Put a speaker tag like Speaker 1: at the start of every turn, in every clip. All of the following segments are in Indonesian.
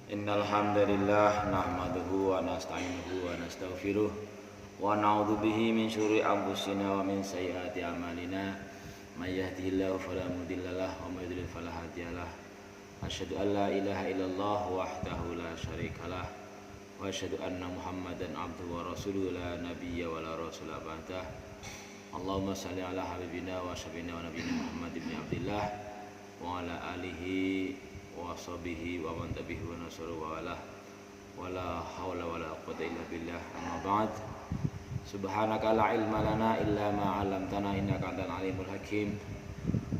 Speaker 1: Innal hamdalillah nahmaduhu wa nasta'inuhu wa nastaghfiruh wa na'udzu bihi min syururi anfusina wa min sayyiati a'malina may yahdihillahu fala mudhillalah wa may yudlil fala hadiyalah. Asyhadu an la ilaha illallah wahdahu la syarikalah wa asyhadu anna Muhammadan abduhu wa rasuluhu la nabiyya wa la rasula ba'dah. Allahumma shalli ala habibina wa syabina wa nabiyina Muhammad ibn Abdillah wa ala alihi wa sahbihi wa man tabi'ahu wa nasara wa wala haula wala quwwata illa billah. Amma ba'd. Subhanaka la ilma lana illa ma 'allamtana innaka antal alimul hakim.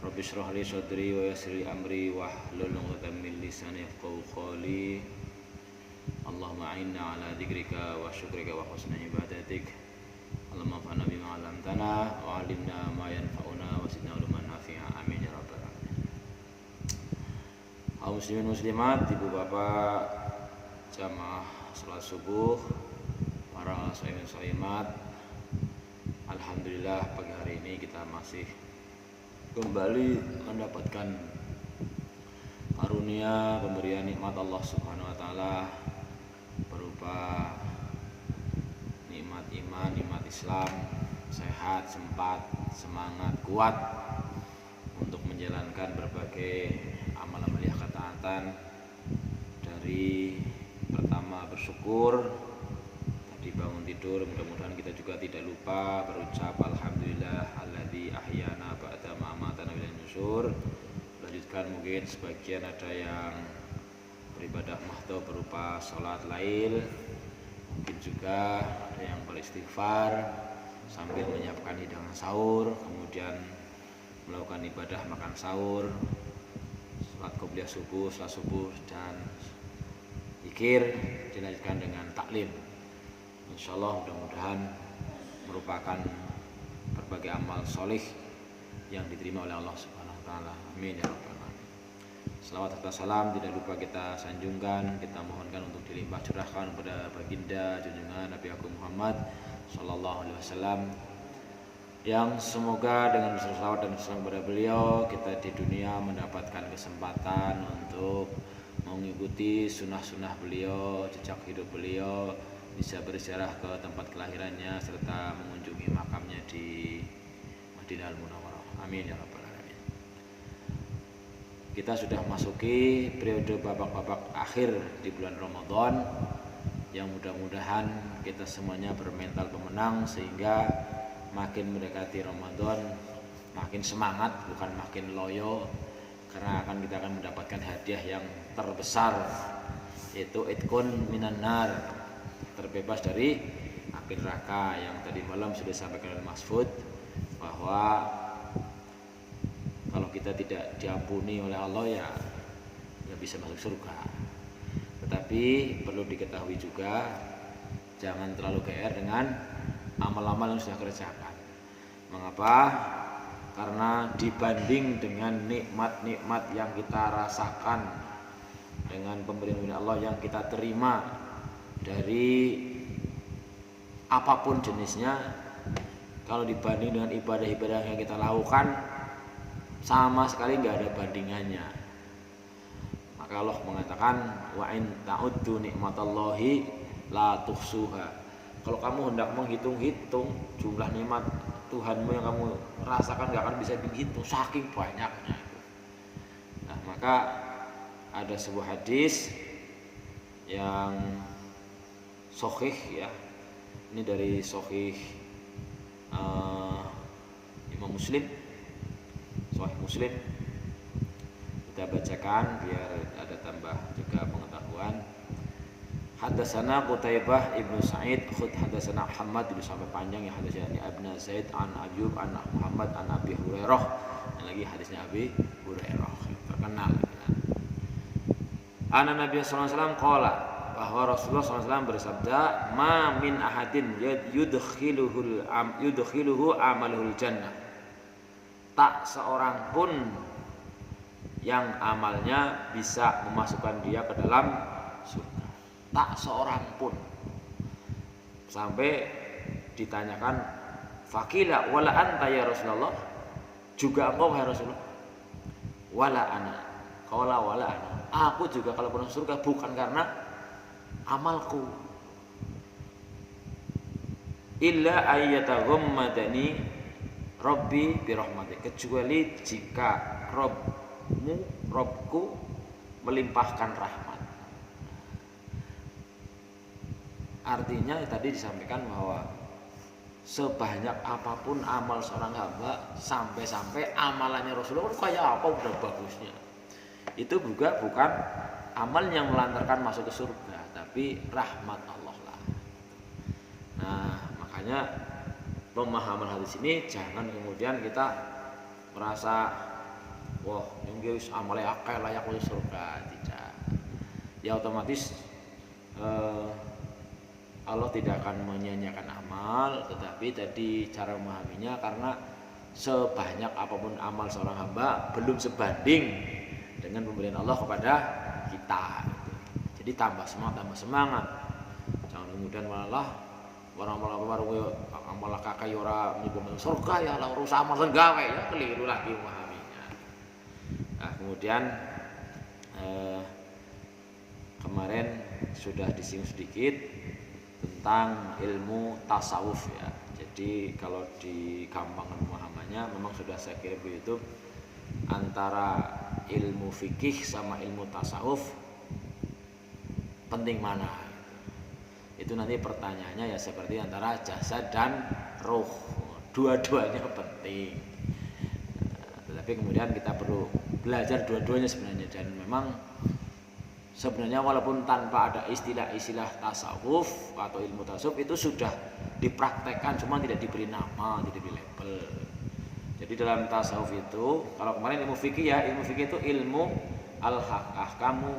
Speaker 1: Rabbi shrah li sadri wa yassir li amri wahlul 'uqdatam min lisani yafqahu qawli. Allahumma a'inna ala dzikrika wa syukrika wa husni ibadatik. Allahumma anfa'na bima 'allamtana wa 'allimna ma yanfa'una wa zidna ilman nafi'a. Amin ya rabbal alamin. Kaum muslimin muslimat, ibu bapak jamaah salat subuh, para shaimin shaimat, alhamdulillah pagi hari ini kita masih kembali mendapatkan karunia pemberian nikmat Allah Subhanahu wa taala berupa nikmat iman, nikmat Islam, sehat, sempat, semangat, kuat untuk menjalankan berbagai amal-amal ketaatan, dari pertama bersyukur, tadi bangun tidur mudah-mudahan kita juga tidak lupa berucap alhamdulillah alladzi ahyana ba'da ma amatana wa ilaihi nusyur. Lanjutkan mungkin sebagian ada yang beribadah mahdhah berupa sholat lail, mungkin juga ada yang beristighfar sambil menyiapkan hidangan sahur, kemudian melakukan ibadah makan sahur, salat qobliyah subuh, salat subuh, dan zikir dilanjutkan dengan taklim. Insyaallah mudah-mudahan merupakan berbagai amal solih yang diterima oleh Allah Subhanahu wa taala. Amin ya rabbal alamin. Selawat serta salam tidak lupa kita sanjungkan, kita mohonkan untuk dilimpah curahkan kepada baginda junjungan Nabi Agung Muhammad sallallahu alaihi wasallam, yang semoga dengan berselawat dan bersalam kepada beliau kita di dunia mendapatkan kesempatan untuk mengikuti sunnah-sunnah beliau, jejak hidup beliau, bisa berziarah ke tempat kelahirannya serta mengunjungi makamnya di Madinah Al-Munawwarah. Amin ya rabbal alamin. Kita sudah masuki periode babak-babak akhir di bulan Ramadan, yang mudah-mudahan kita semuanya bermental pemenang sehingga makin mendekati Ramadan makin semangat, bukan makin loyo, karena kita akan mendapatkan hadiah yang terbesar, yaitu itkun minan nar, terbebas dari api neraka, yang tadi malam sudah disampaikan oleh Mas Fud bahwa kalau kita tidak diampuni oleh Allah ya bisa masuk surga. Tetapi perlu diketahui juga jangan terlalu GR dengan amal-amal yang sudah kerjakan. Mengapa? Karena dibanding dengan nikmat-nikmat yang kita rasakan, dengan pemberian Allah yang kita terima dari apapun jenisnya, kalau dibanding dengan ibadah-ibadah yang kita lakukan, sama sekali nggak ada bandingannya. Maka Allah mengatakan wa in ta'uddu nikmatallahi la tuhsuha. Kalau kamu hendak menghitung-hitung jumlah nikmat Tuhanmu yang kamu rasakan, gak akan bisa dihitung, saking banyaknya itu. Nah, maka ada sebuah hadis yang sahih ya. Ini dari sahih Imam Muslim, sahih Muslim. Kita bacakan biar ada tambah juga pengetahuan. Haddatsana Qutaibah ibnu Sa'id haddatsana Muhammad, itu sampai panjang ya, haddatsana Ibnu Zaid an Ayyub an Muhammad an Abi Hurairah. Yang lagi hadisnya Abi Hurairah terkenal ya. Anna Nabi sallallahu alaihi wasallam qala, bahwa Rasulullah SAW bersabda, ma min ahadin yudkhiluhu amaluhul jannah. Tak seorang pun yang amalnya bisa memasukkan dia ke dalam surga. Tak seorang pun. Sampai ditanyakan, faqila wala anta ya Rasulullah, juga engkau ya Rasulullah? Wala ana. Qala wala ana. Aku juga kalau masuk surga bukan karena amalku. Illa ayyataghammadani Rabbi birahmati, kecuali jika Robku melimpahkan rahmat. Artinya tadi disampaikan bahwa sebanyak apapun amal seorang hamba, sampai-sampai amalannya Rasulullah kayak apa udah bagusnya, itu juga bukan amal yang melantarkan masuk ke surga, tapi rahmat Allah lah. Nah, makanya pemahaman hadis ini jangan kemudian kita merasa wah ini amalnya akeh layak masuk surga. Tidak, ya otomatis Allah tidak akan menyia-nyiakan amal, tetapi tadi cara memahaminya karena sebanyak apapun amal seorang hamba belum sebanding dengan pemberian Allah kepada kita. Jadi tambah semangat. Jangan kemudian malah amal kakak ora menyebut surga ya lah urus amal gawe ya, keliru lagi memahaminya. Nah, kemudian kemarin sudah disinggung sedikit tentang ilmu tasawuf ya. Jadi kalau digampangkan pemahamannya memang sudah saya kirim di YouTube, antara ilmu fikih sama ilmu tasawuf penting mana? Itu nanti pertanyaannya ya seperti antara jasad dan ruh, dua-duanya penting. Tetapi kemudian kita perlu belajar dua-duanya sebenarnya, dan memang sebenarnya walaupun tanpa ada istilah-istilah tasawuf atau ilmu tasawuf itu sudah dipraktekkan, cuma tidak diberi nama, tidak diberi label. Jadi dalam tasawuf itu, kalau kemarin ilmu fikih ya, ilmu fikih itu ilmu al-ahkamu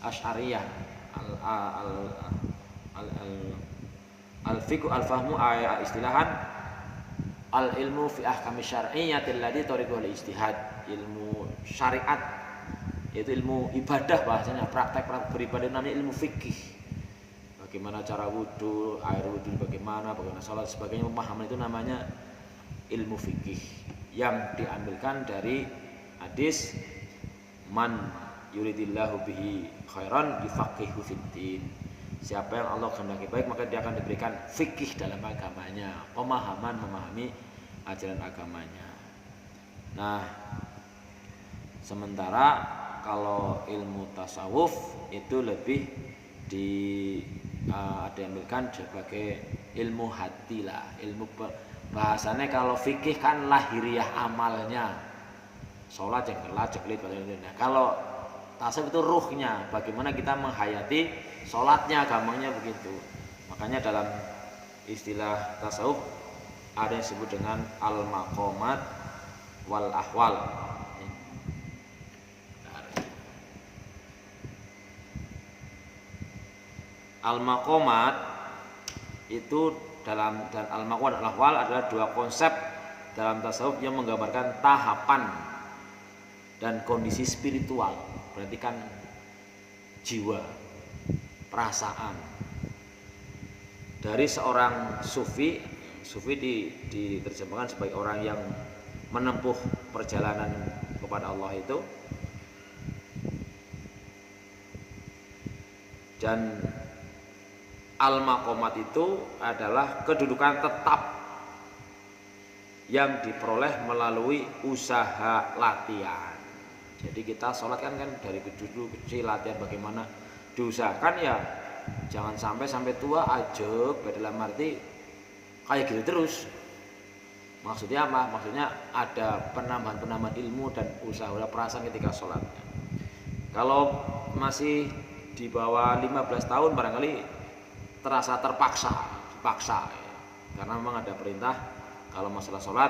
Speaker 1: asy'ariyah, al-fiqhu al-fahmu istilahan al-ilmu fi ahkami syar'iyyatil ladzi tariqul ijtihad, ilmu syariat yaitu ilmu ibadah, bahasanya praktek beribadah namanya ilmu fikih. Bagaimana cara wudhu, air wudhu bagaimana sholat sebagainya, pemahaman itu namanya ilmu fikih, yang diambilkan dari hadis man yuridillahu bihi khairan yufaqihu fiddin. Siapa yang Allah kehendaki baik maka dia akan diberikan fikih dalam agamanya, pemahaman memahami ajaran agamanya. Nah, sementara kalau ilmu tasawuf itu lebih diambilkan sebagai ilmu hati lah, ilmu bahasanya. Kalau fikih kan lahiriah amalnya, sholat jengkelit. Kalau tasawuf itu ruhnya, bagaimana kita menghayati sholatnya, gampangnya begitu. Makanya dalam istilah tasawuf ada yang disebut dengan al-maqamat wal ahwal. Al-maqamat itu dan al-maqamat dan al-ahwal adalah dua konsep dalam tasawuf yang menggambarkan tahapan dan kondisi spiritual. Berarti kan jiwa, perasaan dari seorang sufi. Sufi diterjemahkan sebagai orang yang menempuh perjalanan kepada Allah itu, dan al-maqamat itu adalah kedudukan tetap yang diperoleh melalui usaha latihan. Jadi kita sholat kan dari dulu kecil latihan bagaimana diusahakan ya, jangan sampai tua aja, dalam arti kayak gitu terus. Maksudnya apa? Maksudnya ada penambahan ilmu dan usaha perasaan ketika sholat. Kalau masih di bawah 15 tahun barangkali terasa dipaksa ya. Karena memang ada perintah kalau masalah sholat,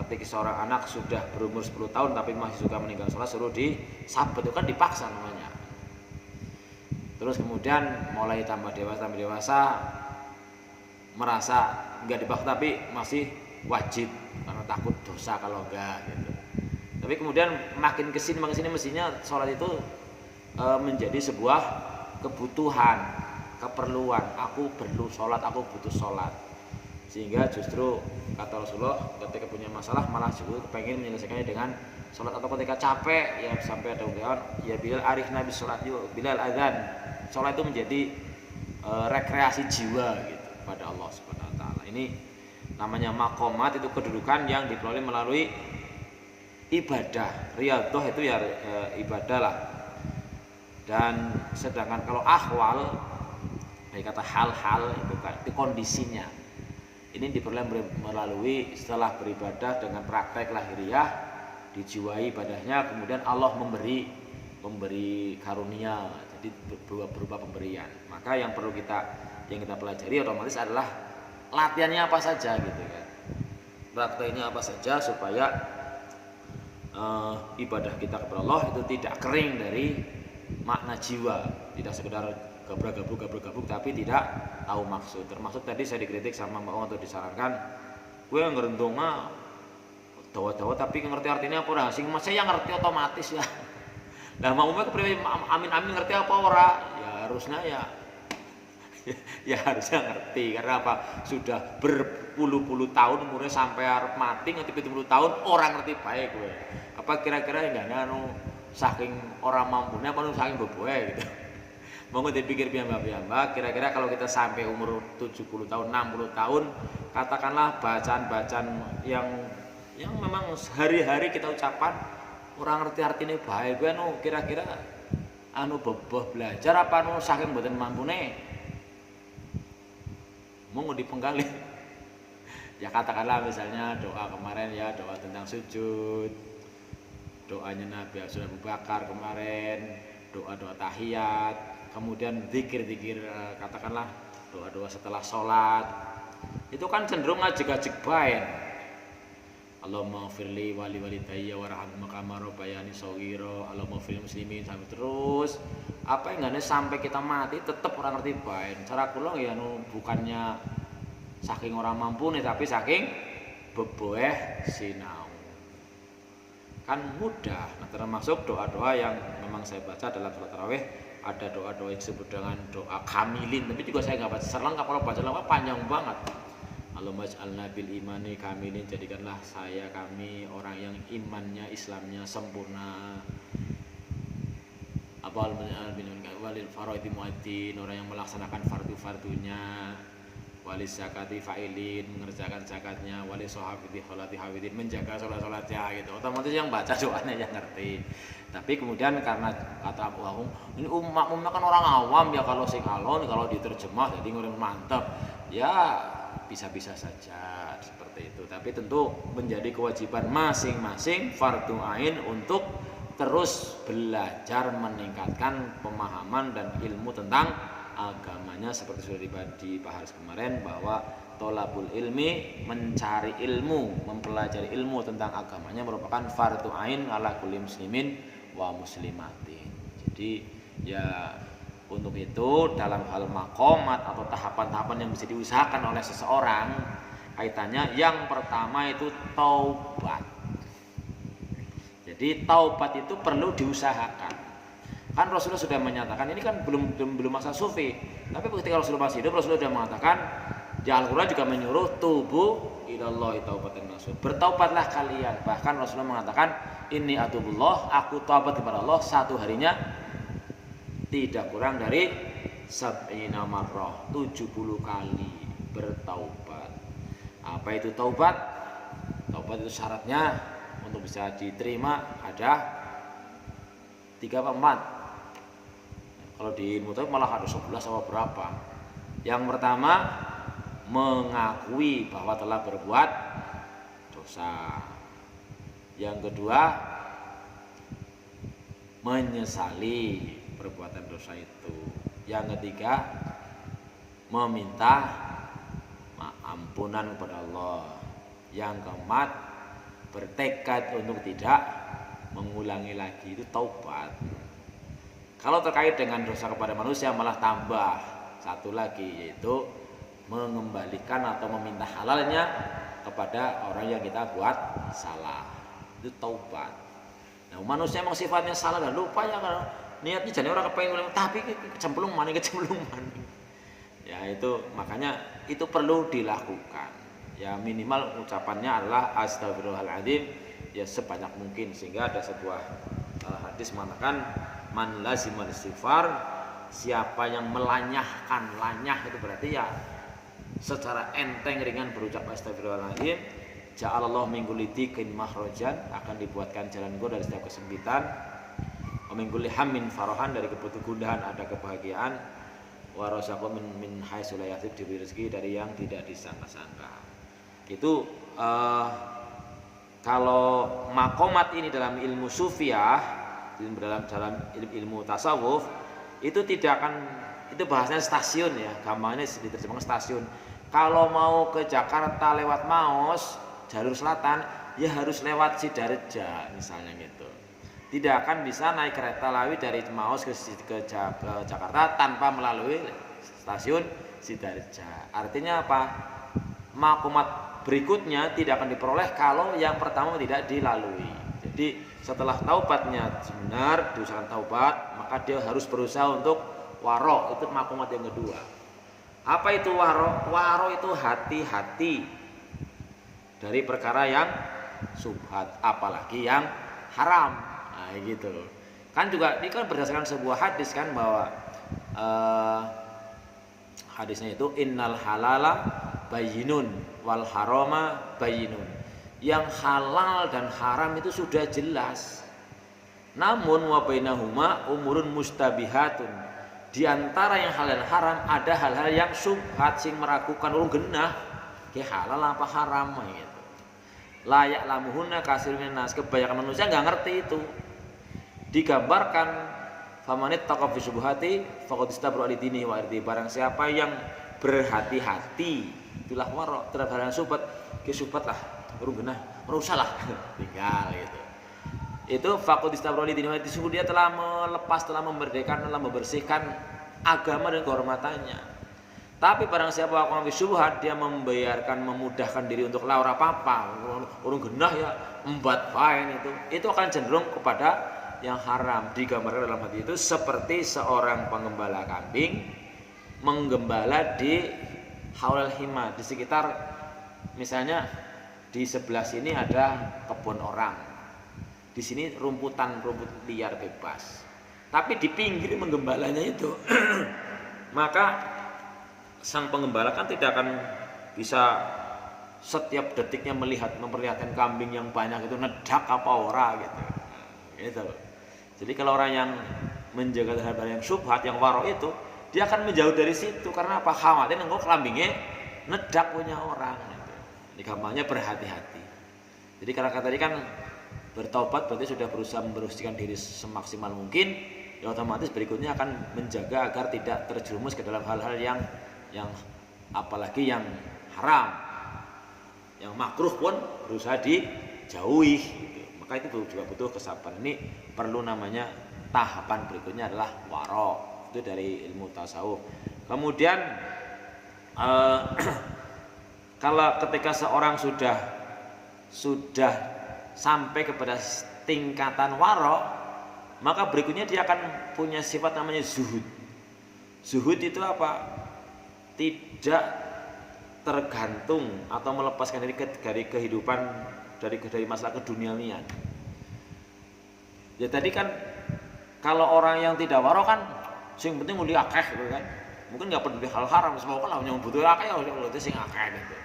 Speaker 1: ketika seorang anak sudah berumur 10 tahun tapi masih suka meninggal sholat, suruh disabet, itu kan dipaksa namanya. Terus kemudian mulai tambah dewasa merasa enggak dipaksa tapi masih wajib karena takut dosa kalau enggak gitu. Tapi kemudian makin kesini mestinya sholat itu menjadi sebuah kebutuhan, keperluan. Aku perlu sholat, aku butuh sholat. Sehingga justru kata Rasulullah ketika punya masalah malah justru pengen menyelesaikannya dengan sholat atau ketika capek ya sampai ada unggahan ya Bilal arifna bis sholat yuk Bilal adzan. Sholat itu menjadi rekreasi jiwa gitu pada Allah Subhanahu wa taala. Ini namanya maqamat, itu kedudukan yang diperoleh melalui ibadah. Riyadhah itu ya ibadah lah. Dan sedangkan kalau ahwal dari kata hal-hal itu kondisinya. Ini diperoleh melalui setelah beribadah dengan praktek lahiriah, dijiwai ibadahnya, kemudian Allah memberi karunia, jadi berupa pemberian. Maka yang perlu kita pelajari otomatis adalah latihannya apa saja gitu kan, prakteknya apa saja supaya ibadah kita kepada Allah itu tidak kering dari makna jiwa, tidak sekedar gabruk tapi tidak tahu maksud. Termasuk tadi saya dikritik sama Mbak Wong atau disarankan gue ngerentung dawa-dawa tapi ngerti artinya apa ora sing saya yang ngerti otomatis ya. Nah makmumnya kepriwe amin ngerti apa ora? Ya harusnya ya harusnya ngerti, karena apa? Sudah berpuluh-puluh tahun umurnya sampai arep mati ngerti 70 tahun orang ngerti baik gue. Apa kira-kira enggak saking orang mampunya apa saking boboe gitu. Monggo dipikir piyambak-piyambak, kira-kira kalau kita sampai umur 70 tahun, 60 tahun, katakanlah bacaan-bacaan yang memang sehari-hari kita ucapan orang ngerti artinya baik, gue kira-kira beboh belajar apa saking mboten mampune. Monggo dipenggali. Ya katakanlah misalnya doa kemarin ya, doa tentang sujud, doanya Nabi Abu Bakar kemarin, doa-doa tahiyat, kemudian zikir-zikir katakanlah doa-doa setelah sholat, itu kan cenderung ngajek-ngajek bae. Allahumma firli wali walidayya warhamhuma kama rabbayani shaghira, Allahumma fil muslimin sampai terus. Apa yang enggaknya sampai kita mati tetap orang ngerti bae. Cara kula ya bukannya saking orang mampu nih, tapi saking beboeh sinau. Kan mudah. Nah, termasuk doa-doa yang memang saya baca dalam sholat tarawih, ada doa-doa yang disebut dengan doa kamilin, tapi juga saya nggak baca selengkap. Kalau baca lengkap panjang banget. Allahumma ij'alna bil imani kamilin, jadikanlah kami orang yang imannya, Islamnya sempurna. Abal walil faraidi muaddin, orang yang melaksanakan fardu-fardunya. Walis zakati fa'ilin, mengerjakan zakatnya. Walis sohabiti kholati hawidin, menjaga sholat-sholatnya gitu. Otomatis yang baca doanya yang ngerti. Tapi kemudian karena kata Abu Hahung, ini makmumnya kan orang awam ya, kalau sing alon kalau diterjemah jadi ngurang mantep ya bisa-bisa saja seperti itu. Tapi tentu menjadi kewajiban masing-masing fardu ain untuk terus belajar meningkatkan pemahaman dan ilmu tentang agamanya, seperti sudah dibahas kemarin bahwa tolabul ilmi, mencari ilmu, mempelajari ilmu tentang agamanya merupakan fardu ain ala kulli muslimin wa muslimatin. Jadi ya untuk itu dalam hal maqamat atau tahapan-tahapan yang bisa diusahakan oleh seseorang, kaitannya yang pertama itu taubat. Jadi taubat itu perlu diusahakan. Kan Rasulullah sudah menyatakan, ini kan belum masa sufi, tapi ketika Rasulullah masih hidup, Rasulullah sudah mengatakan di Al-Quran juga menyuruh tubu ilallahi taubatan nasuh, bertaubatlah kalian. Bahkan Rasulullah mengatakan inni atubullah, aku taubat kepada Allah satu harinya tidak kurang dari sab'ina marrah, 70 kali bertaubat. Apa itu taubat? Taubat itu syaratnya untuk bisa diterima ada 3 apa 4. Kalau di ilmu tauhid malah ada 11 atau berapa. Yang pertama mengakui bahwa telah berbuat dosa. Yang kedua menyesali perbuatan dosa itu. Yang ketiga meminta ampunan kepada Allah. Yang keempat bertekad untuk tidak mengulangi lagi, itu taubat. Kalau terkait dengan dosa kepada manusia malah tambah satu lagi, yaitu mengembalikan atau meminta halalnya kepada orang yang kita buat salah, itu taubat. Nah manusia memang sifatnya salah dan lupa ya, kalau niatnya jadi orang kepengen tapi kecemplung maning ya itu, makanya itu perlu dilakukan ya, minimal ucapannya adalah astagfirullahaladzim ya sebanyak mungkin, sehingga ada sebuah hadis mengatakan man lazimal istighfar, siapa yang melanyahkan, lanyah itu berarti ya secara enteng ringan berucap astagfirullahaladzim, ja'alallahu min kulli dhiqin mahrajan, akan dibuatkan jalan keluar dari setiap kesempitan, wa min kulli hammin farahan, dari kegundahan ada kebahagiaan, wa razaqahu min haitsu la yahtasib, diberi rezeki dari yang tidak disangka-sangka. Itu kalau makomat ini dalam ilmu sufiyah, dalam ilmu tasawuf itu tidak akan, itu bahasanya stasiun ya, gampangnya diterjemahkan stasiun. Kalau mau ke Jakarta lewat Maos jalur selatan ya harus lewat Sidareja misalnya gitu. Tidak akan bisa naik kereta Lawi dari Maos ke Jakarta tanpa melalui stasiun Sidareja. Artinya apa? Makomat berikutnya tidak akan diperoleh kalau yang pertama tidak dilalui. Jadi setelah taubatnya benar, diusahakan taubat, maka dia harus berusaha untuk waro. Itu makomat yang kedua. Apa itu waro? Waro itu hati-hati dari perkara yang subhat, apalagi yang haram. Nah, gitu. Kan juga ini kan berdasarkan sebuah hadis kan, bahwa hadisnya itu innal halala bayyinun wal harama bayyinun. Yang halal dan haram itu sudah jelas. Namun wa bainahuma umurun mustabihatun. Di antara yang halal dan haram ada hal-hal yang subhat, sing meragukan urung genah ki halal apa haram gitu. Layak lamuhuna kasirun nas, kebanyakan manusia enggak ngerti itu. Digambarkan famanit taqaf fi syubhati faqad istabra li dinihi wa irdi, barang siapa yang berhati-hati itulah waro terhadap hal yang subhat, ki subhat lah urung genah, ora usah lah tinggal gitu. Itu faqad istabra li dinihi, dia telah melepas, telah memerdekakan, telah membersihkan agama dan kehormatannya. Tapi barang siapa waqa'a fi syubhat, dia membiarkan, memudahkan diri untuk la ora apa-apa, urung genah ya embat fine, itu akan cenderung kepada yang haram. Digambarkan dalam hadis itu seperti seorang penggembala kambing menggembala di haulal hima, di sekitar, misalnya di sebelah sini ada kebun orang, di sini rumput liar bebas, tapi di pinggir menggembalanya itu maka sang penggembala kan tidak akan bisa setiap detiknya memperlihatkan kambing yang banyak itu nedak apa ora gitu. Jadi kalau orang yang menjaga terhadap yang syubhat, yang waro itu, dia akan menjauh dari situ. Karena apa? Khawatir engko kambingnya nedak punya orang gitu. Jadi gampangnya berhati-hati. Jadi karena tadi kan bertaubat berarti sudah berusaha membersihkan diri semaksimal mungkin, ya otomatis berikutnya akan menjaga agar tidak terjerumus ke dalam hal-hal yang apalagi yang haram, yang makruh pun berusaha dijauhi gitu. Maka itu juga butuh kesabaran. Ini perlu namanya tahapan berikutnya adalah waro, itu dari ilmu tasawuf. Kemudian kalau ketika seorang sudah sampai kepada tingkatan waro, maka berikutnya dia akan punya sifat namanya zuhud. Zuhud itu apa? Tidak tergantung atau melepaskan diri dari kehidupan, dari masalah keduniawian. Ya tadi kan kalau orang yang tidak waro kan sing penting muli akeh gitu kan. Mungkin enggak peduli hal haram, semua kan yang butuh akeh ya itu sing akeh gitu.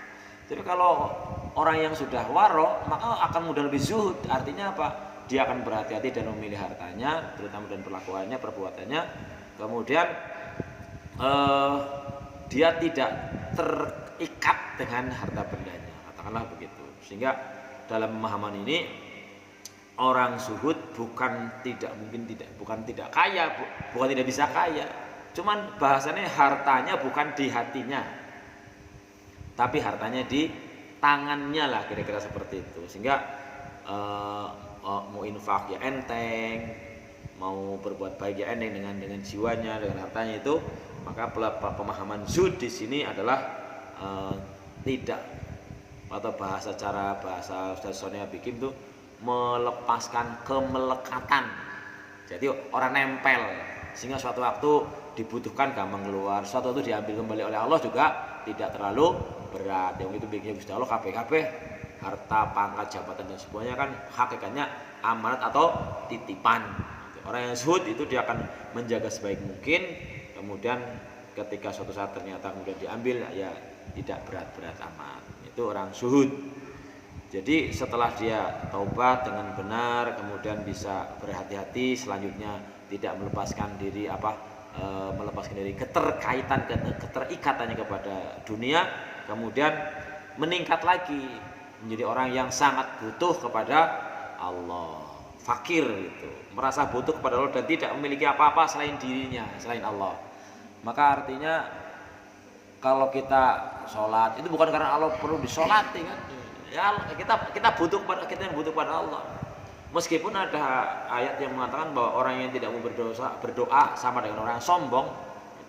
Speaker 1: Tapi kalau orang yang sudah waro maka akan mudah lebih zuhud. Artinya apa? Dia akan berhati-hati dan memilih hartanya, terutama dan perlakuannya, perbuatannya. Kemudian dia tidak terikat dengan harta bendanya, katakanlah begitu. Sehingga dalam pemahaman ini orang zuhud bukan tidak kaya, bukan tidak bisa kaya. Cuman bahasanya hartanya bukan di hatinya, tapi hartanya di tangannya lah, kira-kira seperti itu. Sehingga mau infak ya enteng, mau berbuat baik ya enteng dengan jiwanya, dengan hartanya itu. Maka pemahaman zuhud di sini adalah tidak, atau bahasa Ustaz Sonia Bikim itu melepaskan kemelekatan. Jadi orang nempel sehingga suatu waktu dibutuhkan gampang keluar, suatu waktu diambil kembali oleh Allah juga tidak terlalu berat. Yang itu bikinnya Gusti Allah kabeh harta, pangkat, jabatan dan semuanya kan hakikatnya amanat atau titipan. Orang yang zuhud itu dia akan menjaga sebaik mungkin, kemudian ketika suatu saat ternyata kemudian diambil ya tidak berat-berat amat. Itu orang zuhud. Jadi setelah dia taubat dengan benar, kemudian bisa berhati-hati, selanjutnya tidak melepaskan diri melepaskan diri keterikatannya kepada dunia, kemudian meningkat lagi menjadi orang yang sangat butuh kepada Allah, fakir itu, merasa butuh kepada Allah dan tidak memiliki apa-apa selain dirinya, selain Allah. Maka artinya kalau kita sholat itu bukan karena Allah perlu disolati kan? Ya kita butuh kita yang butuh pada Allah. Meskipun ada ayat yang mengatakan bahwa orang yang tidak mau berdoa sama dengan orang sombong,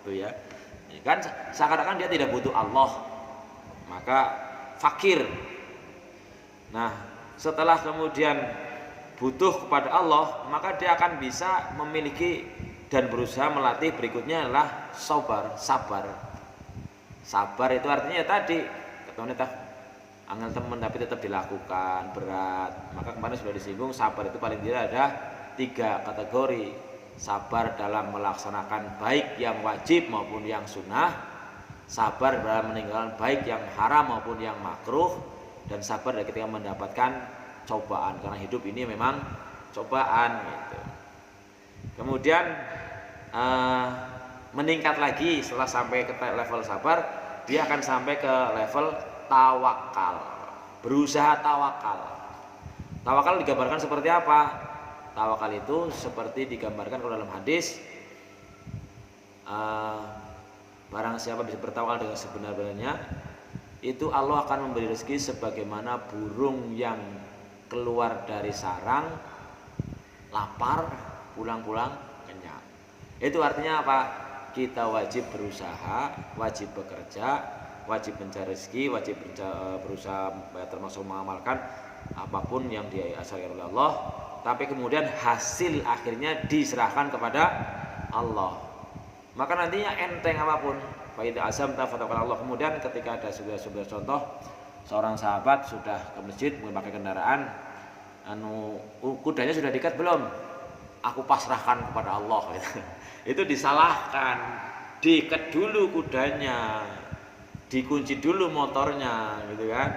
Speaker 1: itu ya. Kan seakan-akan dia tidak butuh Allah, maka fakir. Nah, setelah kemudian butuh kepada Allah, maka dia akan bisa memiliki dan berusaha melatih berikutnya adalah sabar. Sabar itu artinya ya tadi angel teman tapi tetap dilakukan, berat. Maka kemarin sudah disinggung, sabar itu paling tidak ada 3 kategori. Sabar dalam melaksanakan baik yang wajib maupun yang sunnah, sabar dalam meninggalkan baik yang haram maupun yang makruh, dan sabar ketika mendapatkan cobaan, karena hidup ini memang cobaan gitu. Kemudian meningkat lagi setelah sampai ke level sabar, dia akan sampai ke level tawakal, berusaha tawakal. Tawakal digambarkan seperti apa? Tawakal itu seperti digambarkan kalau dalam hadis, barang siapa bisa bertawakal dengan sebenar-benarnya, itu Allah akan memberi rezeki sebagaimana burung yang keluar dari sarang, lapar, pulang-pulang kenyang. Itu artinya apa? Kita wajib berusaha, wajib bekerja, wajib mencari rezeki, wajib berusaha termasuk mengamalkan apapun yang diajarkan oleh Allah, tapi kemudian hasil akhirnya diserahkan kepada Allah. Maka nantinya enteng apapun. Fa idza azamta fatawakkal Allah. Kemudian ketika ada sebuah contoh, seorang sahabat sudah ke masjid memakai kendaraan, kudanya sudah diikat belum? Aku pasrahkan kepada Allah gitu. Itu disalahkan. Diikat dulu kudanya, dikunci dulu motornya gitu kan.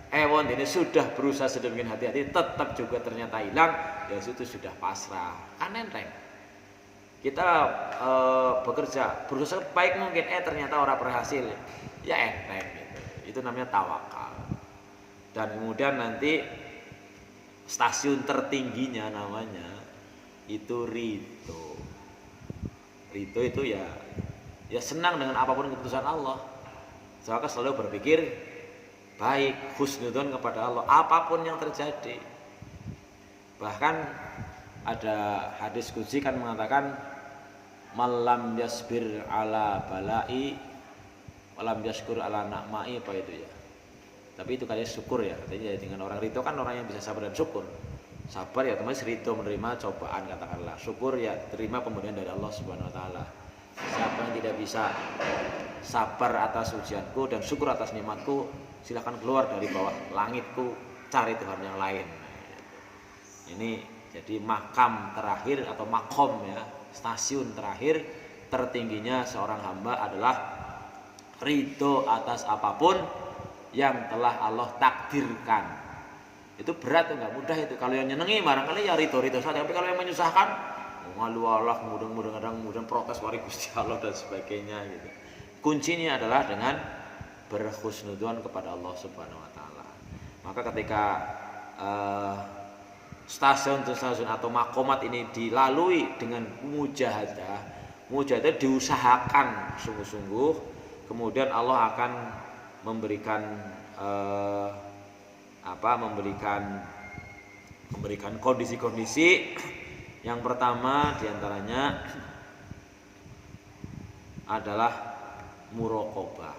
Speaker 1: Ewon ini sudah berusaha sedemikian hati-hati, tetap juga ternyata hilang, ya itu sudah pasrah. Kan enteng. Kita bekerja, berusaha baik mungkin, ternyata orang berhasil, ya enteng gitu. Itu namanya tawakal. Dan kemudian nanti stasiun tertingginya namanya itu ridho. Ridho itu ya senang dengan apapun keputusan Allah. Maka selalu berpikir baik, husnudzon kepada Allah apapun yang terjadi. Bahkan ada hadis qudsi kan mengatakan malam yasbir ala balai malam yaskur ala nakmai, apa itu ya. Tapi itu kayaknya syukur ya, katanya dengan orang ridho kan orang yang bisa sabar dan syukur. Sabar ya teman ridho menerima cobaan katakanlah. Syukur ya terima pemberian dari Allah Subhanahu wa taala. Siapa yang tidak bisa sabar atas ujianku dan syukur atas nikmatku, silakan keluar dari bawah langitku, cari Tuhan yang lain. Ini jadi makam terakhir atau makom ya, stasiun terakhir tertingginya seorang hamba adalah ridho atas apapun yang telah Allah takdirkan. Itu berat, enggak mudah itu. Kalau yang nyenengi barangkali ya ridho saja, tapi kalau yang menyusahkan, ngalu Allah, kemudian protes wari Gusti Allah dan sebagainya gitu. Kuncinya adalah dengan berhusnudzon kepada Allah Subhanahu wa taala. Maka ketika stasiun atau makomat ini dilalui dengan mujahadah diusahakan sungguh-sungguh, kemudian Allah akan memberikan kondisi-kondisi. Yang pertama diantaranya adalah muraqabah.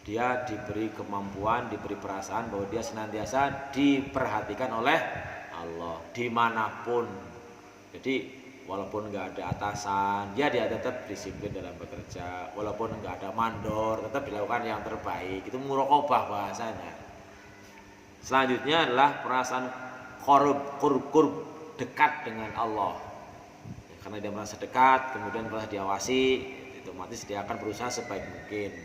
Speaker 1: Dia diberi kemampuan, diberi perasaan bahwa dia senantiasa diperhatikan oleh Allah dimanapun. Jadi walaupun nggak ada atasan, dia tetap disiplin dalam bekerja. Walaupun nggak ada mandor, tetap dilakukan yang terbaik. Itu muraqabah bahasanya. Selanjutnya adalah perasaan qurb dekat dengan Allah. Ya, karena dia merasa dekat, kemudian merasa diawasi, itu otomatis dia akan berusaha sebaik mungkin.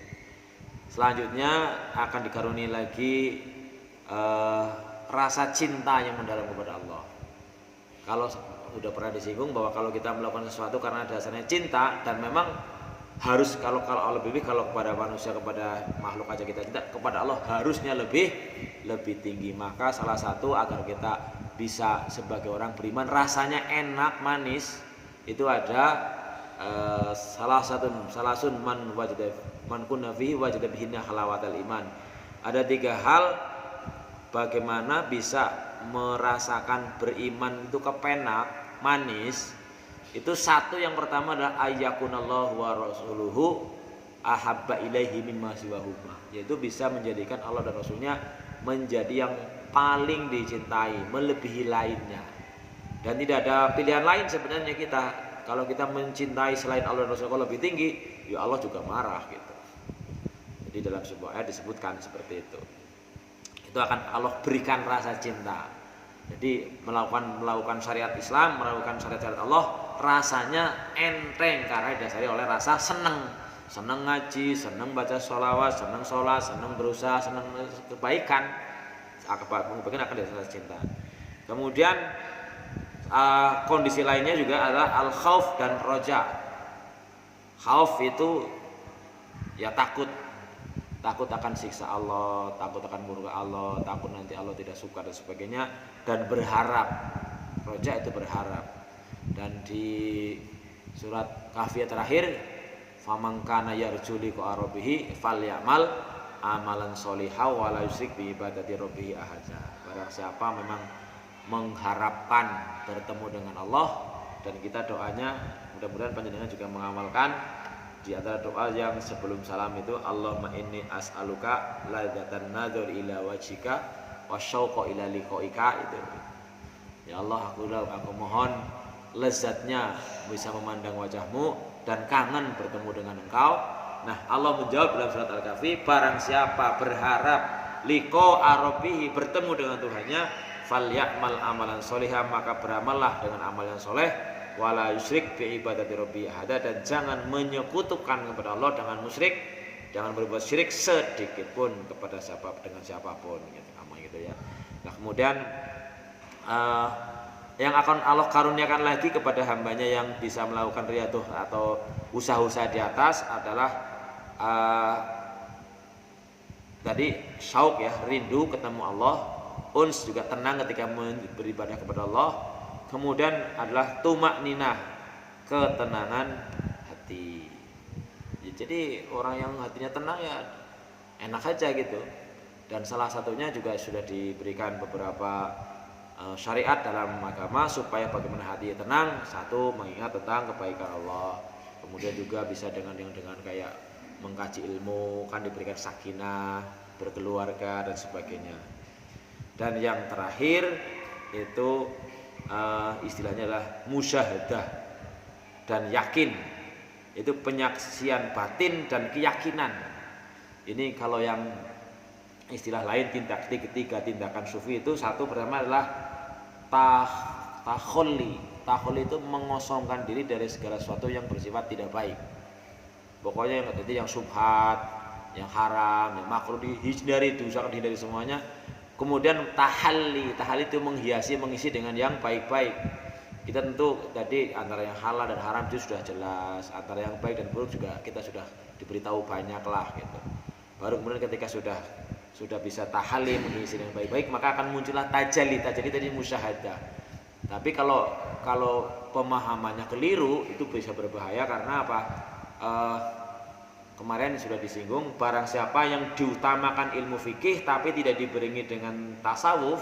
Speaker 1: Selanjutnya akan dikaruniai lagi rasa cinta yang mendalam kepada Allah. Kalau sudah pernah disinggung bahwa kalau kita melakukan sesuatu karena dasarnya cinta, dan memang harus kalau lebih kalau kepada manusia, kepada makhluk aja kita cinta, kepada Allah harusnya lebih tinggi. Maka salah satu agar kita bisa sebagai orang beriman rasanya enak manis itu ada salasun man kunna fihi wajada bihinna halawatal iman. Ada 3 hal bagaimana bisa merasakan beriman itu kepenak manis. Itu satu, yang pertama adalah ayyakunallahu wa rasuluhu ahabba ilaihi mimma siwahuma, yaitu bisa menjadikan Allah dan Rasulnya menjadi yang paling dicintai, melebihi lainnya. Dan tidak ada pilihan lain sebenarnya kita. Kalau kita mencintai selain Allah dan Rasulnya lebih tinggi, ya Allah juga marah gitu. Jadi dalam sebuah ayat disebutkan seperti itu. Itu akan Allah berikan rasa cinta. Jadi melakukan syariat Islam, melakukan syariat Allah, rasanya enteng karena didasari oleh rasa senang ngaji, senang baca sholawat, senang sholat, senang berusaha, senang kebaikan. Kebaikan akan didasari cinta. Kemudian kondisi lainnya juga adalah al-khauf dan roja. Khauf itu ya takut akan siksa Allah, takut akan murka Allah, takut nanti Allah tidak suka dan sebagainya, dan berharap. Roja itu berharap. Dan di surat Kahfi terakhir, faman kana yarju liqa rabbih falyamal amalan sholihan wa la yusyrik bi ibadati rabbih ahada. Barang siapa memang mengharapkan bertemu dengan Allah, dan kita doanya mudah-mudahan panjenengan juga mengamalkan. Di antara doa yang sebelum salam itu, Allahumma inni as'aluka ladzatan nadzur ila wajhika wa syauqa ila liqaika. Itu ya Allah, aku mohon lezatnya bisa memandang wajahmu dan kangen bertemu dengan engkau. Nah, Allah menjawab dalam surat Al-Kahfi, barang siapa berharap liqa arabihi, bertemu dengan Tuhannya, falyamal amalan sholihan, maka beramallah dengan amal yang soleh, wala yusyrik bi ibadati rabbi ahada, dan jangan menyekutukan kepada Allah dengan musyrik, jangan berbuat syirik sedikit pun kepada siapapun gitu ya. Nah, kemudian yang akan Allah karuniakan lagi kepada hambanya yang bisa melakukan riyadhah atau usaha-usaha di atas adalah tadi syauk ya, rindu ketemu Allah, uns juga tenang ketika beribadah kepada Allah. Kemudian adalah tumak ninah, ketenangan hati. Jadi orang yang hatinya tenang ya enak aja gitu. Dan salah satunya juga sudah diberikan beberapa syariat dalam agama supaya bagaimana hati tenang. Satu, mengingat tentang kebaikan Allah. Kemudian juga bisa dengan kayak mengkaji ilmu, kan diberikan sakinah, berkeluarga dan sebagainya. Dan yang terakhir itu istilahnya adalah musyahadah dan yakin. Itu penyaksian batin dan keyakinan. Ini kalau yang istilah lain ketiga tindakan sufi itu, satu pertama adalah takholi. Takholi itu mengosongkan diri dari segala sesuatu yang bersifat tidak baik. Pokoknya yang subhat, yang haram, yang makruh dihindari, diusahakan dihindari semuanya. Kemudian tahalli itu mengisi dengan yang baik-baik. Kita tentu tadi antara yang halal dan haram itu sudah jelas, antara yang baik dan buruk juga kita sudah diberitahu banyak lah gitu. Baru kemudian ketika sudah bisa tahalli, mengisi dengan baik-baik, maka akan muncullah tajalli tadi musyahadah. Tapi kalau pemahamannya keliru itu bisa berbahaya. Karena apa? Kemarin sudah disinggung, barang siapa yang diutamakan ilmu fikih tapi tidak dibarengi dengan tasawuf,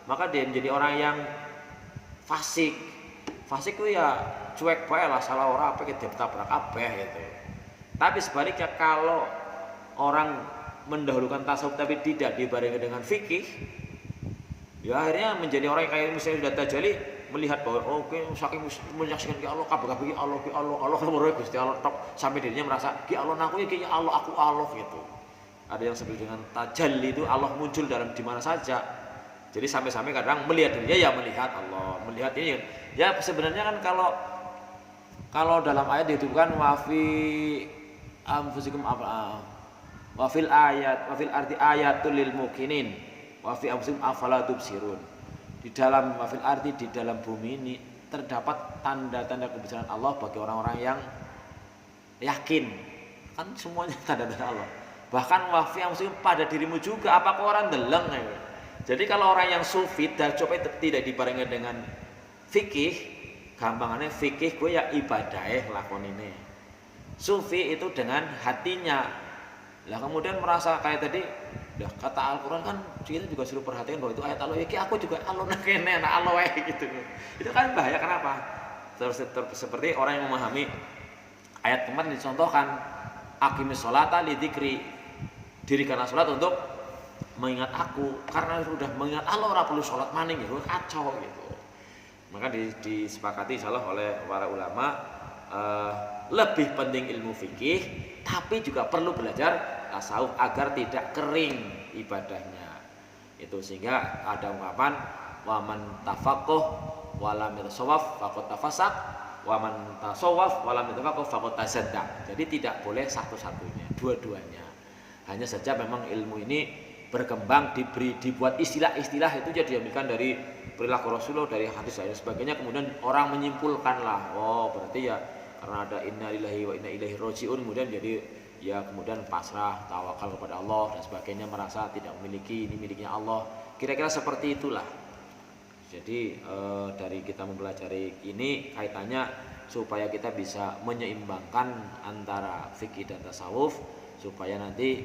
Speaker 1: maka dia menjadi orang yang fasik. Fasik itu ya cuek bae lah, salah ora apa kita tabrak kabeh gitu. Tapi sebaliknya, kalau orang mendahulukan tasawuf tapi tidak dibarengi dengan fikih, ya akhirnya menjadi orang yang kayak misalnya sudah tajalli, melihat bahwa saking menyaksikan ki Allah, kabeh-kabeh ki Allah kemudian Gusti Allah tok, sampai dirinya merasa ki Allah aku ki Allah, aku Allah gitu. Ada yang sebut dengan tajalli, itu Allah muncul di mana saja. Jadi sampai-sampai kadang melihat dirinya ya melihat Allah, melihat ini. Ya sebenarnya kan kalau dalam ayat dihidupkan wafi anfusikum wafil ayat wafil arti ayatul lil mukinin wafi anfusikum afala tubsirun. Di dalam wafil arti di dalam bumi ini terdapat tanda-tanda kebesaran Allah bagi orang-orang yang yakin. Kan semuanya tanda-tanda Allah. Bahkan wafi anfusikum pada dirimu juga, apakah orang deleng ya? Jadi kalau orang yang sufi dan coba tidak dibarengi dengan fikih, gampangannya fikih gue ya ibadah lakon ini. Sufi itu dengan hatinya. Lah kemudian merasa kayak tadi, dah kata Al-Qur'an kan kita juga suruh perhatikan bahwa itu ayat Allah. Ya aku juga Allah kene Allah gitu. Itu kan bahaya, kenapa? Seperti orang yang memahami ayat kemarin dicontohkan, aqimis sholata lidzikri, dirikanlah salat untuk mengingat aku, karena sudah mengingat Allah ora perlu sholat maning ya kacau gitu. Maka disepakati insyaallah oleh para ulama lebih penting ilmu fikih, tapi juga perlu belajar tasawuf agar tidak kering ibadahnya. Itu sehingga ada ungkapan waman tafaqquh walam yatasawwaf faqad tafasaq, waman tasawwaf walam yatafaqquh faqad tasaddaq. Jadi tidak boleh satu-satunya, dua-duanya. Hanya saja memang ilmu ini berkembang, dibuat istilah-istilah itu jadi diambilkan dari perilaku Rasulullah, dari hadis dan sebagainya, kemudian orang menyimpulkan lah, oh berarti ya karena ada inna lillahi wa inna ilaihi rajiun, kemudian jadi ya kemudian pasrah, tawakal kepada Allah dan sebagainya, merasa tidak memiliki, ini miliknya Allah, kira-kira seperti itulah. Jadi dari kita mempelajari ini kaitannya supaya kita bisa menyeimbangkan antara fikih dan tasawuf, supaya nanti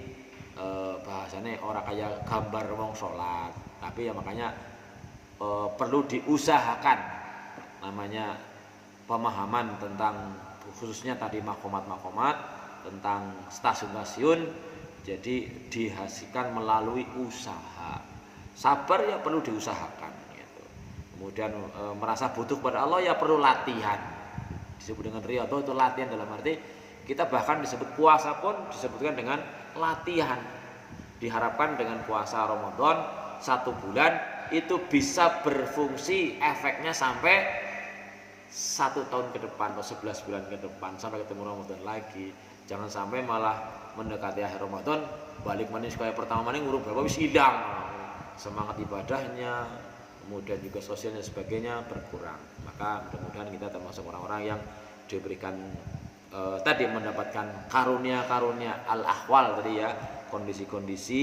Speaker 1: bahasanya orang kayak gambar wong sholat, tapi ya makanya perlu diusahakan namanya pemahaman tentang khususnya tadi makomat tentang stasiun-stasiun, jadi dihasilkan melalui usaha. Sabar ya perlu diusahakan gitu. Kemudian merasa butuh pada Allah ya perlu latihan, disebut dengan riyadhah, itu latihan dalam arti kita bahkan disebut puasa pun disebutkan dengan latihan. Diharapkan dengan puasa Ramadan 1 bulan itu bisa berfungsi efeknya sampai 1 tahun ke depan atau 11 bulan ke depan sampai ketemu Ramadan lagi. Jangan sampai malah mendekati akhir Ramadan balik manis kayak pertama maning ngurung berapa wis hilang semangat ibadahnya, kemudian juga sosialnya sebagainya berkurang. Maka mudah-mudahan kita termasuk orang-orang yang diberikan tadi mendapatkan karunia-karunia al-ahwal tadi ya, kondisi-kondisi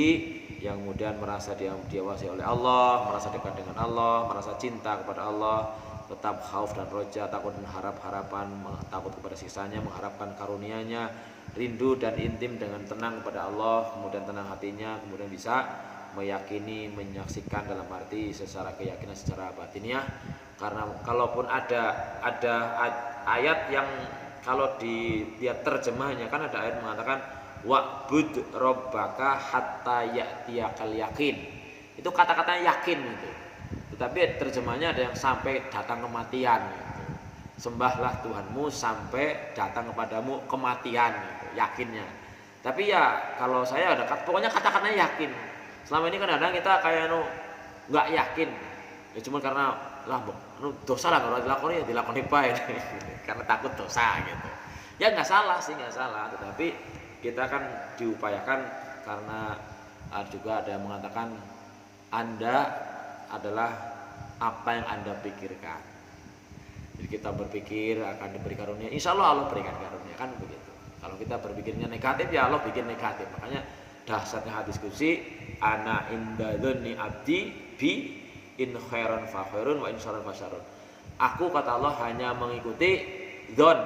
Speaker 1: yang kemudian merasa diawasi oleh Allah, merasa dekat dengan Allah, merasa cinta kepada Allah, tetap khauf dan roja, takut dan harapan, takut kepada siksanya, mengharapkan karunianya, rindu dan intim dengan tenang kepada Allah, kemudian tenang hatinya, kemudian bisa meyakini, menyaksikan dalam arti secara keyakinan secara batiniah. Karena kalaupun ada ayat yang kalau dilihat terjemahnya kan ada ayat mengatakan wa'bud rabbaka hatta ya'tiyakal yakin. Itu kata-katanya yakin itu. Tetapi terjemahnya ada yang sampai datang kematian gitu. Sembahlah Tuhanmu sampai datang kepadamu kematian gitu, yakinnya. Tapi ya kalau saya ada pokoknya kata-katanya yakin. Selama ini kadang-kadang kita kayak nggak yakin. Ya cuma karena lah dosa lah kalau dilakoni ya dilakoni baik karena takut dosa gitu. Ya nggak salah sih, nggak salah, tetapi kita kan diupayakan karena juga ada yang mengatakan Anda adalah apa yang Anda pikirkan. Jadi kita berpikir akan diberi karunia, insya Allah Allah berikan karunia, kan begitu. Kalau kita berpikirnya negatif ya Allah bikin negatif. Makanya dahsyatnya hadis qudsi, ana inda dzanni abdi bi in khairan fa khairun wa in syarran fa syarrun. Aku kata Allah hanya mengikuti dzon,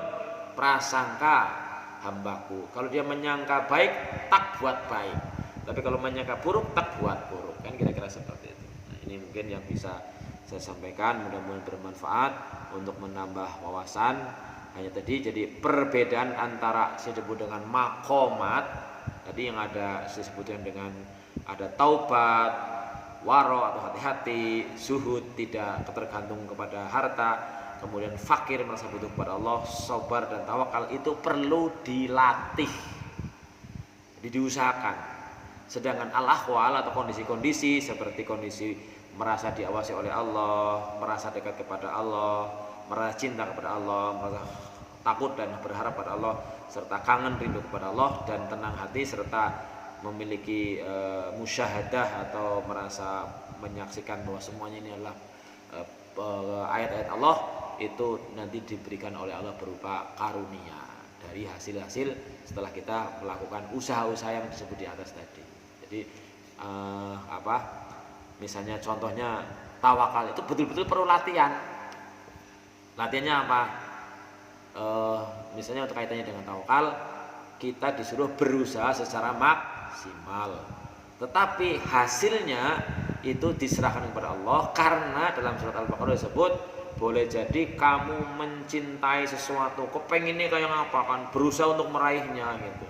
Speaker 1: prasangka hambaku. Kalau dia menyangka baik, tak buat baik. Tapi kalau menyangka buruk, tak buat buruk. Kan kira-kira seperti itu. Nah, ini mungkin yang bisa saya sampaikan, mudah-mudahan bermanfaat untuk menambah wawasan. Hanya tadi jadi perbedaan antara disebut dengan makomat, tadi yang ada disebutkan dengan ada taubat, waro atau hati-hati, zuhud tidak ketergantung kepada harta, kemudian fakir merasa butuh kepada Allah, sabar dan tawakal itu perlu dilatih, diusahakan. Sedangkan al-ahwal atau kondisi-kondisi seperti kondisi merasa diawasi oleh Allah, merasa dekat kepada Allah, merasa cinta kepada Allah, merasa takut dan berharap pada Allah, serta kangen rindu kepada Allah dan tenang hati, serta memiliki musyahadah atau merasa menyaksikan bahwa semuanya ini adalah ayat-ayat Allah, itu nanti diberikan oleh Allah berupa karunia dari hasil-hasil setelah kita melakukan usaha-usaha yang disebut di atas tadi. Jadi misalnya contohnya tawakal itu betul-betul perlu latihan. Latihannya apa? Misalnya untuk kaitannya dengan tawakal, kita disuruh berusaha secara maksimal, tetapi hasilnya itu diserahkan kepada Allah, karena dalam surat Al-Baqarah disebut boleh jadi kamu mencintai sesuatu, kepenginnya kayak apa kan, berusaha untuk meraihnya gitu,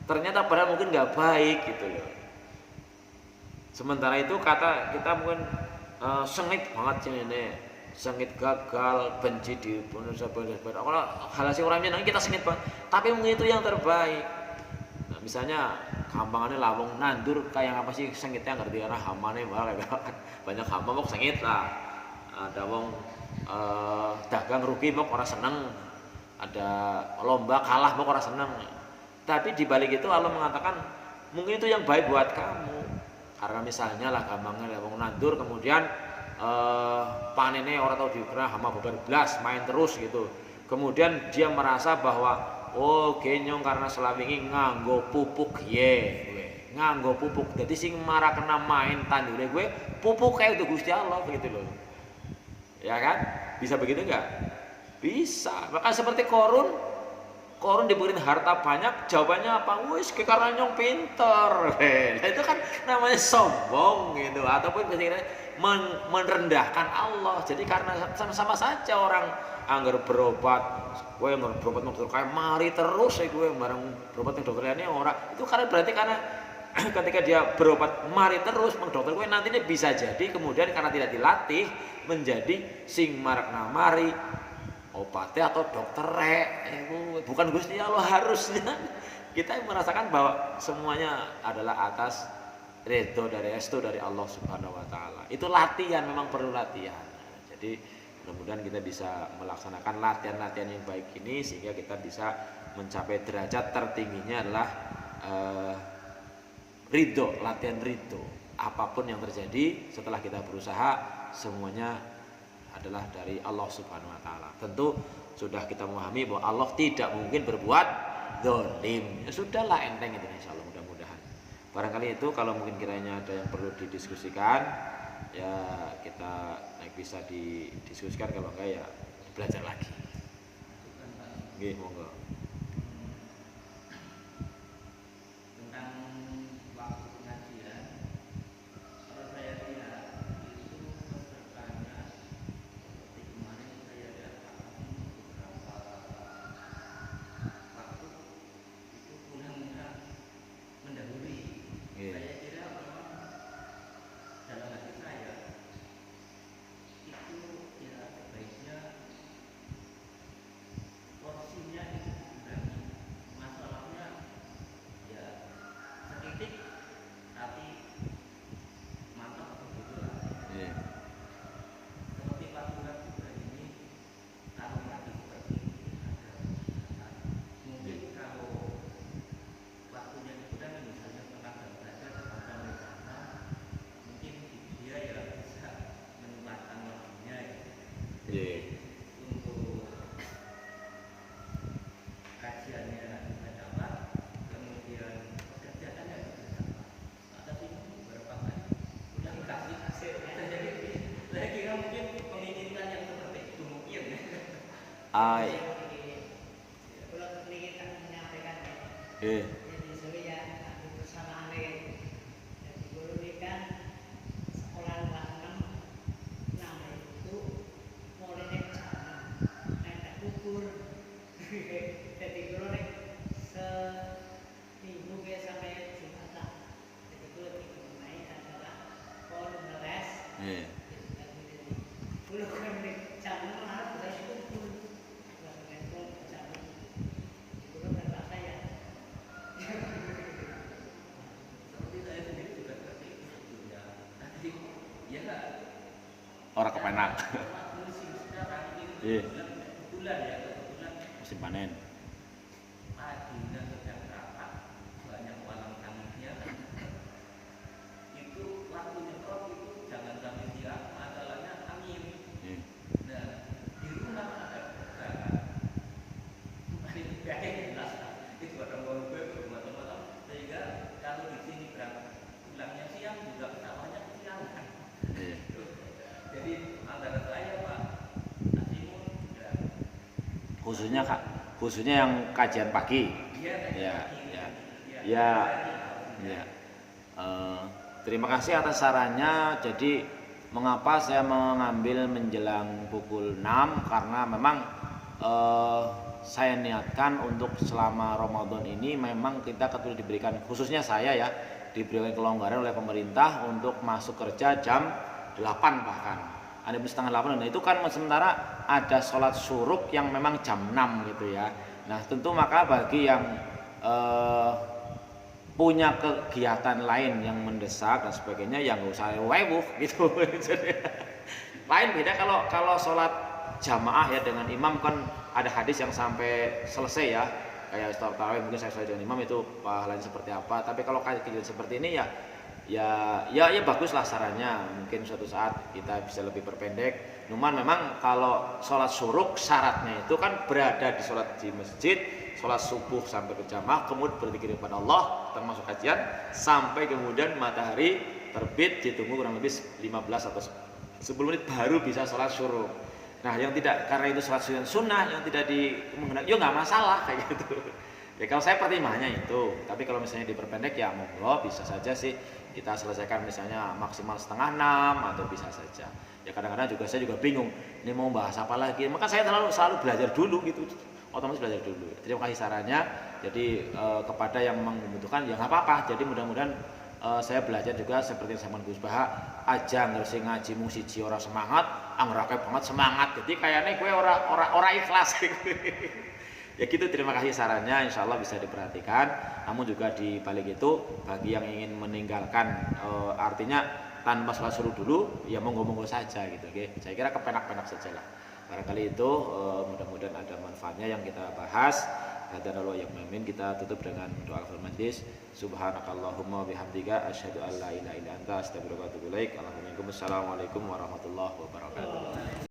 Speaker 1: ternyata padahal mungkin nggak baik gitu loh. Sementara itu kata kita mungkin sengit banget sih ini, sengit gagal, benci di Indonesia, kalau hasil orangnya nanti kita sengit banget, tapi mungkin itu yang terbaik. Nah, misalnya gampangannya lawong nandur kayak apa sih sengitnya, ngerti karena hamane banyak hama kok sengit lah. Ada wong dagang rugi kok orang seneng, ada lomba kalah kok orang seneng. Tapi dibalik itu Allah mengatakan mungkin itu yang baik buat kamu, karena misalnya lah gampangnya wong nandur kemudian panennya orang tahu dikira hama bubar blas main terus gitu, kemudian dia merasa bahwa oh genyong karena selawingi nganggo pupuk nganggo pupuk, jadi sing marah kena main tandure gue pupuk kayak itu Gusti Allah begitu loh, ya kan? Bisa begitu enggak? Bisa. Maka seperti Korun diberikan harta banyak, jawabannya apa? Wis karena nyong pinter. Nah, itu kan namanya sombong gitu, ataupun merendahkan Allah. Jadi karena sama-sama saja orang anggar berobat, gue yang berobat dokter kayak mari terus gue bareng berobat dokter lainnya orang. Itu karena berarti karena ketika dia berobat mari terus dokter gue nantinya bisa jadi kemudian karena tidak dilatih menjadi sing marakna mari obatnya atau dokter bukan Gusti Allah. Harusnya kita merasakan bahwa semuanya adalah atas resto dari Allah Subhanahu wa taala. Itu latihan, memang perlu latihan. Jadi mudah-mudahan kita bisa melaksanakan latihan-latihan yang baik ini sehingga kita bisa mencapai derajat tertingginya adalah ridho, latihan ridho. Apapun yang terjadi setelah kita berusaha semuanya adalah dari Allah Subhanahu wa taala. Tentu sudah kita memahami bahwa Allah tidak mungkin berbuat zalim. Ya sudahlah, enteng itu insyaallah, mudah-mudahan. Barangkali itu kalau mungkin kiranya ada yang perlu didiskusikan ya kita bisa didiskusikan, kalau enggak ya belajar lagi. Nggih, monggo.
Speaker 2: musim sekarang ini
Speaker 1: Iya.
Speaker 2: kebetulan ya, kebetulan
Speaker 1: Musim panen.
Speaker 2: padinya sedang rapat, banyak walang tangisnya. Itu waktu nyetrot itu jangan sampai siang, masalahnya angin.
Speaker 1: Iya.
Speaker 2: Nah, di rumah ada pekerjaan. Paling baik lah. Itu orang gue bermacam-macam. Sehingga kalau di sini berangkat pulangnya siang juga pesawatnya kesiangan.
Speaker 1: Iya.
Speaker 2: Jadi antara saya Pak Asimun ya.
Speaker 1: Khususnya yang kajian pagi.
Speaker 2: Iya,
Speaker 1: Ya,
Speaker 2: pagi.
Speaker 1: ya.
Speaker 2: Iya,
Speaker 1: Ya.
Speaker 2: iya.
Speaker 1: Ya. Terima kasih atas sarannya. Jadi mengapa saya mengambil menjelang pukul 6 karena memang saya niatkan untuk selama Ramadan ini memang kita diberikan, khususnya saya ya, diberikan kelonggaran oleh pemerintah untuk masuk kerja jam 8 bahkan. Ada setengah 8. Nah itu kan sementara ada sholat syuruk yang memang jam 6 gitu ya. Nah tentu maka bagi yang punya kegiatan lain yang mendesak dan sebagainya yang nggak usah wewuh gitu. Lain beda kalau sholat jamaah ya dengan imam kan ada hadis yang sampai selesai ya, kayak tarawih mungkin saya dengan imam itu pahalanya seperti apa. Tapi kalau kejadian seperti ini ya baguslah sarannya, mungkin suatu saat kita bisa lebih berpendek. Cuman memang kalau sholat syuruk syaratnya itu kan berada di sholat di masjid, sholat subuh sampai berjamaah, kemudian berzikir kepada Allah termasuk kajian sampai kemudian matahari terbit, ditunggu kurang lebih 15 atau 10 menit baru bisa sholat syuruk. Nah yang tidak, karena itu sholat sunnah yang tidak menggunakan, ya nggak masalah kayak gitu. Ya kalau saya pertimbangannya itu, tapi kalau misalnya diperpendek ya monggo, bisa saja sih kita selesaikan misalnya maksimal setengah 6 atau bisa saja. Ya kadang-kadang juga saya juga bingung, ini mau bahas apa lagi, maka saya selalu belajar dulu gitu, otomatis belajar dulu. Terima kasih sarannya. Jadi kepada yang membutuhkan ya nggak apa-apa. Jadi mudah-mudahan saya belajar juga seperti zaman Gus Baha aja ngerti ngaji mung siji ora semangat, angrake banget semangat. Jadi kayaknya gue ora ikhlas gitu. Ya gitu, terima kasih sarannya, insya Allah bisa diperhatikan. Namun juga di balik itu bagi yang ingin meninggalkan artinya tanpa sholat suruh dulu ya monggo-monggo saja gitu. Oke. Saya kira kepenak-penak saja lah. Barangkali itu mudah-mudahan ada manfaatnya yang kita bahas. Hadanallahu wa iyyakum. Kita tutup dengan doa al majlis. Subhanakallahumma bihamdika asyhadu an la ilaha illa anta astaghfiruka wa atubu ilaik. Assalamualaikum warahmatullahi wabarakatuh.